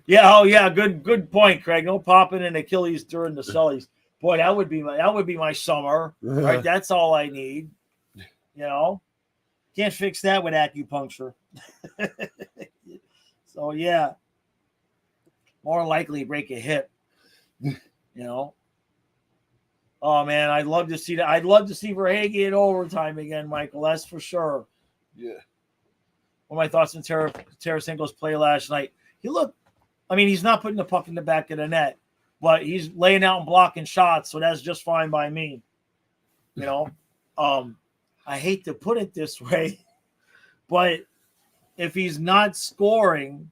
[SPEAKER 2] yeah, good point, Craig. No popping an Achilles during the Sullies. Boy, that would be my summer, right? That's all I need. Can't fix that with acupuncture. So yeah, more likely break a hip. Oh man, I'd love to see that. I'd love to see Verhaeghe in overtime again, Michael. That's for sure.
[SPEAKER 1] Yeah.
[SPEAKER 2] One of my thoughts on Tarasenko's play last night. He's not putting the puck in the back of the net, but he's laying out and blocking shots, so that's just fine by me. I hate to put it this way, but if he's not scoring,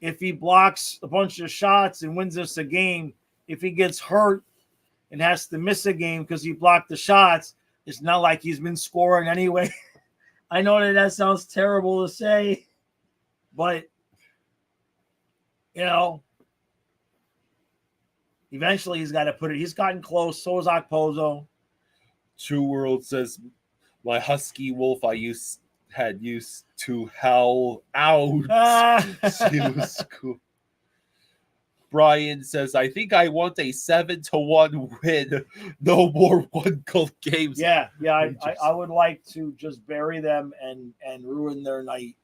[SPEAKER 2] if he blocks a bunch of shots and wins us a game, if he gets hurt and has to miss a game because he blocked the shots, it's not like he's been scoring anyway. I know that sounds terrible to say, but, eventually he's got to put it. He's gotten close. So is Okposo.
[SPEAKER 1] True World says, my husky wolf had used to howl out. She was cool. Brian says, I think I want a 7-1 win. No more 1-goal games.
[SPEAKER 2] Yeah. I would like to just bury them and ruin their night.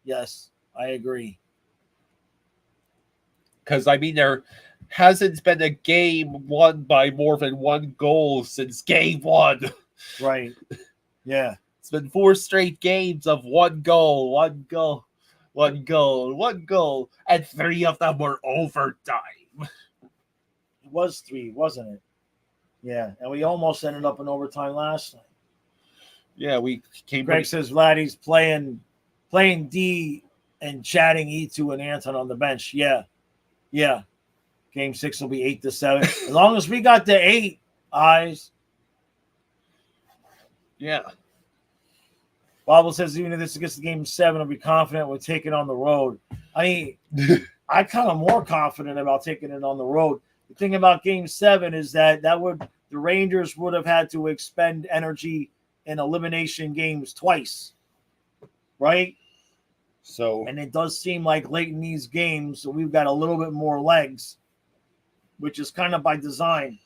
[SPEAKER 2] Yes, I agree.
[SPEAKER 1] Because, there hasn't been a game won by more than 1 goal since game 1.
[SPEAKER 2] Right. Yeah.
[SPEAKER 1] It's been 4 straight games of 1 goal, 1 goal, 1 goal, 1 goal, and 3 of them were overtime.
[SPEAKER 2] It was 3, wasn't it? Yeah, and we almost ended up in overtime last night.
[SPEAKER 1] Yeah, we came.
[SPEAKER 2] Greg says Vladdy's playing D and chatting E2 and Anton on the bench. Yeah. Game 6 will be 8-7. As long as we got the 8 eyes.
[SPEAKER 1] Yeah.
[SPEAKER 2] Bible says even if this gets to game 7, I'll be confident we'll take it on the road. I mean, I'm kind of more confident about taking it on the road. The thing about game 7 is that the Rangers would have had to expend energy in elimination games twice, right?
[SPEAKER 1] So,
[SPEAKER 2] And it does seem like late in these games, so we've got a little bit more legs, which is kind of by design.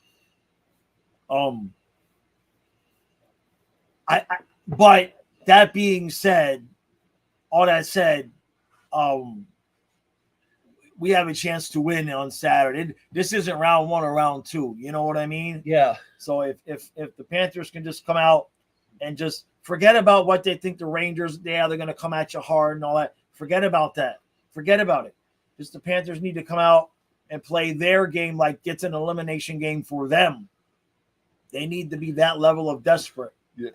[SPEAKER 2] But that being said, all that said, we have a chance to win on Saturday. This isn't round 1 or round 2. You know what I mean?
[SPEAKER 1] yeah.
[SPEAKER 2] So if the Panthers can just come out and just forget about what they think the Rangers, they're going to come at you hard and all that. Forget about that. Forget about it. Just the Panthers need to come out and play their game like it's an elimination game for them. They need to be that level of desperate.
[SPEAKER 1] Yeah.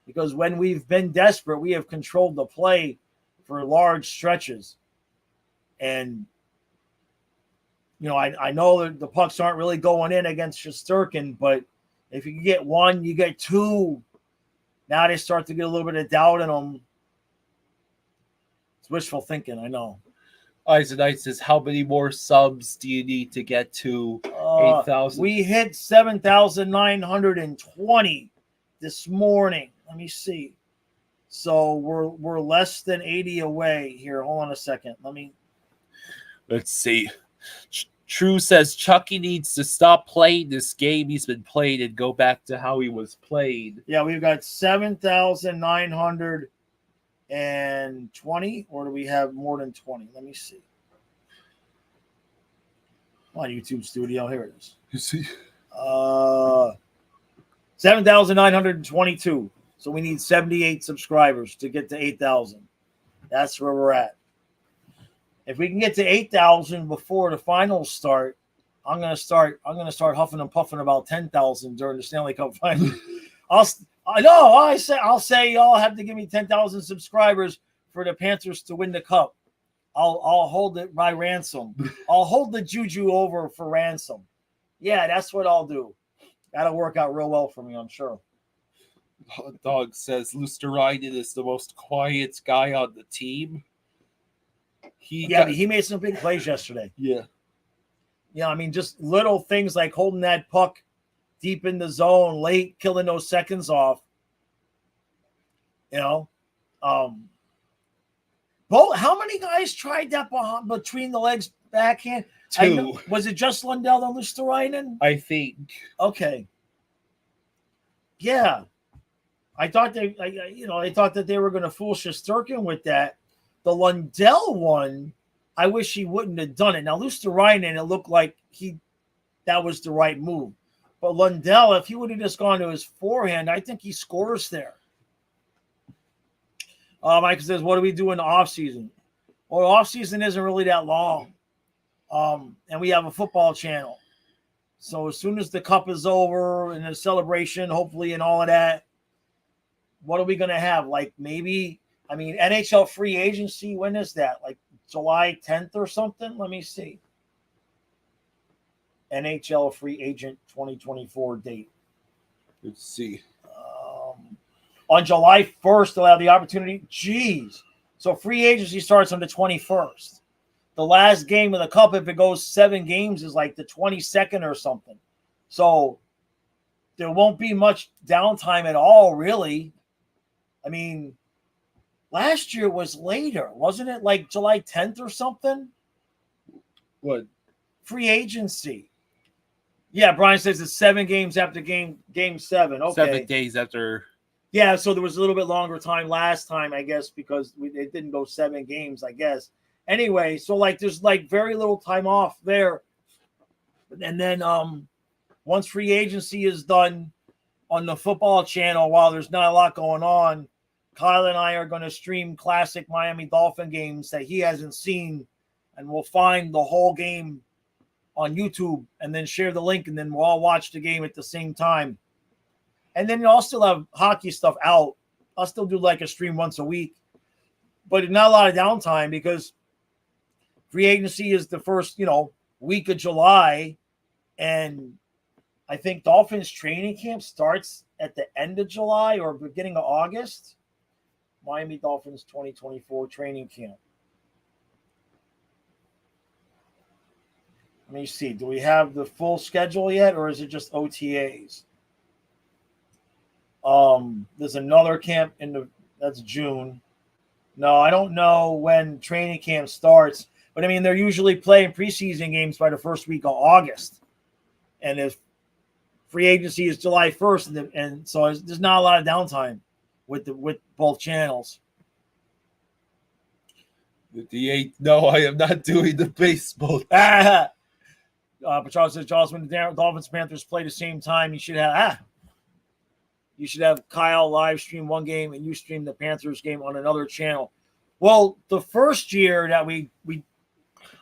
[SPEAKER 2] Because when we've been desperate, we have controlled the play for large stretches. And, you know, I know that the pucks aren't really going in against Shesterkin, but if you get 1, you get 2. Now they start to get a little bit of doubt in them. It's wishful thinking, I know.
[SPEAKER 1] Eisenite says, how many more subs do you need to get to 8,000?
[SPEAKER 2] We hit 7,920 this morning. Let me see. So we're less than 80 away here. Hold on a second.
[SPEAKER 1] Let's see. True says Chucky needs to stop playing this game he's been playing and go back to how he was played.
[SPEAKER 2] Yeah, we've got 7,920, or do we have more than 20? Let me see. Come on, YouTube Studio. Here it is.
[SPEAKER 1] You see?
[SPEAKER 2] 7,922. So we need 78 subscribers to get to 8,000. That's where we're at. If we can get to 8,000 before the finals start, I'm gonna start huffing and puffing about 10,000 during the Stanley Cup final. I'll say y'all have to give me 10,000 subscribers for the Panthers to win the cup. I'll hold it by ransom. I'll hold the juju over for ransom. Yeah, that's what I'll do. That'll work out real well for me, I'm sure.
[SPEAKER 1] Hot Dog says Luosterainen is the most quiet guy on the team.
[SPEAKER 2] But he made some big plays yesterday.
[SPEAKER 1] Yeah.
[SPEAKER 2] Yeah, I mean, just little things like holding that puck deep in the zone late, killing those seconds off. You know, how many guys tried that between the legs backhand?
[SPEAKER 1] 2.
[SPEAKER 2] Was it just Lundell and Luosterainen?
[SPEAKER 1] I think.
[SPEAKER 2] Okay. Yeah, I thought they thought that they were going to fool Shesterkin with that. The Lundell one, I wish he wouldn't have done it. Now, Luosterainen, it looked like that was the right move. But Lundell, if he would have just gone to his forehand, I think he scores there. Mike says, what do we do in the offseason? Well, the offseason isn't really that long. And we have a football channel. So as soon as the cup is over and the celebration, hopefully, and all of that, what are we going to have? Like maybe, NHL free agency, when is that? Like July 10th or something? Let me see. NHL free agent 2024 date.
[SPEAKER 1] Let's see.
[SPEAKER 2] On July 1st, they'll have the opportunity. Jeez. So free agency starts on the 21st. The last game of the cup, if it goes 7 games, is like the 22nd or something. So there won't be much downtime at all, really. I mean, last year was later. Wasn't it like July 10th or something?
[SPEAKER 1] What?
[SPEAKER 2] Free agency. Yeah, Brian says it's 7 games after game 7. Okay.
[SPEAKER 1] 7 days after.
[SPEAKER 2] Yeah, so there was a little bit longer time last time, I guess, because it didn't go 7 games, I guess. Anyway, so like there's like very little time off there. And then once free agency is done on the football channel, while there's not a lot going on, Kyle and I are going to stream classic Miami Dolphin games that he hasn't seen, and we'll find the whole game on YouTube and then share the link, and then we'll all watch the game at the same time. And then I'll still have hockey stuff out. I'll still do like a stream once a week, but not a lot of downtime because free agency is the first, week of July, and I think Dolphins training camp starts at the end of July or beginning of August. Miami Dolphins 2024 training camp. Let me see. Do we have the full schedule yet, or is it just OTAs? There's another camp that's June. No, I don't know when training camp starts, but I mean they're usually playing preseason games by the first week of August, and if free agency is July 1st, and so there's not a lot of downtime with both channels.
[SPEAKER 1] The 8th. No, I am not doing the baseball.
[SPEAKER 2] But Charles says, Charles, when the Dolphins Panthers play the same time, you should have Kyle live stream one game and you stream the Panthers game on another channel. Well, the first year that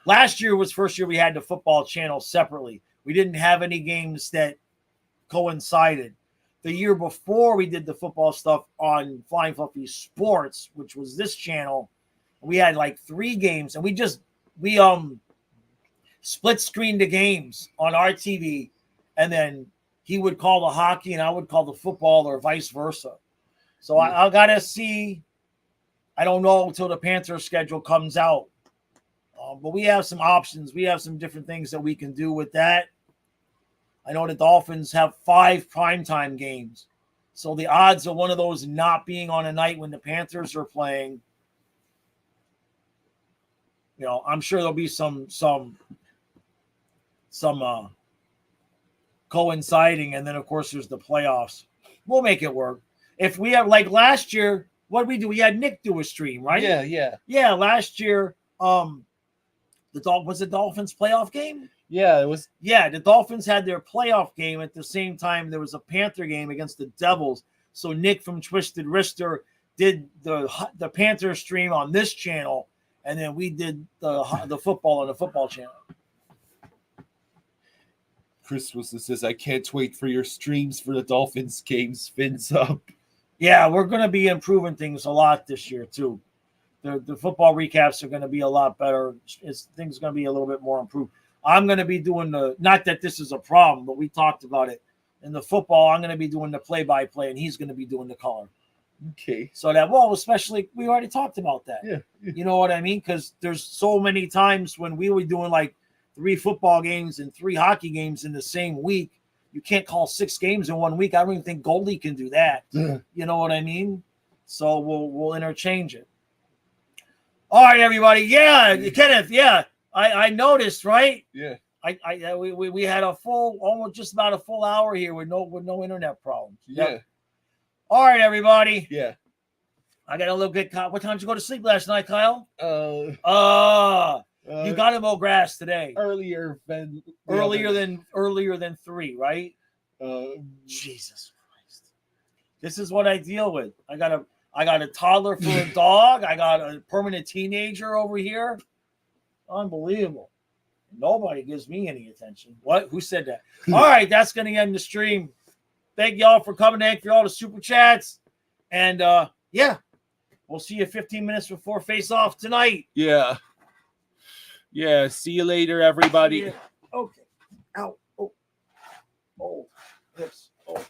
[SPEAKER 2] last year was first year we had the football channel separately. We didn't have any games that coincided. The year before we did the football stuff on Flying Fluffy Sports, which was this channel, we had like 3 games, and we split screen the games on our TV, and then he would call the hockey and I would call the football, or vice versa. So I gotta see. I don't know until the Panthers schedule comes out, but we have some options. We have some different things that we can do with that. I know the Dolphins have 5 primetime games, so the odds of one of those not being on a night when the Panthers are playing, I'm sure there'll be some coinciding, and then of course there's the playoffs. We'll make it work. If we have, like last year, what did we do? We had Nick do a stream, right? Yeah. Last year, was the Dolphins playoff game?
[SPEAKER 1] Yeah, it was.
[SPEAKER 2] Yeah, the Dolphins had their playoff game at the same time there was a Panther game against the Devils. So Nick from Twisted Wrister did the Panther stream on this channel, and then we did the football on the football channel.
[SPEAKER 1] Chris Wilson says, I can't wait for your streams for the Dolphins games. Fins up.
[SPEAKER 2] Yeah, we're going to be improving things a lot this year, too. The football recaps are going to be a lot better. Things are going to be a little bit more improved. I'm going to be doing not that this is a problem, but we talked about it. In the football, I'm going to be doing the play-by-play, and he's going to be doing the color.
[SPEAKER 1] Okay.
[SPEAKER 2] So especially, we already talked about that.
[SPEAKER 1] Yeah.
[SPEAKER 2] You know what I mean? Because there's so many times when we were doing like 3 football games and 3 hockey games in the same week. You can't call 6 games in 1 week. I don't even think Goldie can do that.
[SPEAKER 1] Yeah.
[SPEAKER 2] You know what I mean? So we'll interchange it. All right, everybody. Yeah, Kenneth. Yeah, I noticed, right?
[SPEAKER 1] Yeah.
[SPEAKER 2] We had almost just about a full hour here with no internet problems.
[SPEAKER 1] Yeah.
[SPEAKER 2] Yep. All right, everybody.
[SPEAKER 1] Yeah.
[SPEAKER 2] I got a little bit. What time did you go to sleep last night, Kyle? You got to mow grass today.
[SPEAKER 1] Earlier than
[SPEAKER 2] 3, right? Jesus Christ! This is what I deal with. I got a toddler for a dog. I got a permanent teenager over here. Unbelievable. Nobody gives me any attention. What? Who said that? All right, that's going to end the stream. Thank y'all for coming. Thank you for all the super chats. And we'll see you 15 minutes before face off tonight.
[SPEAKER 1] Yeah. Yeah. See you later, everybody.
[SPEAKER 2] Okay. Ow. Oh. Hips. Oh.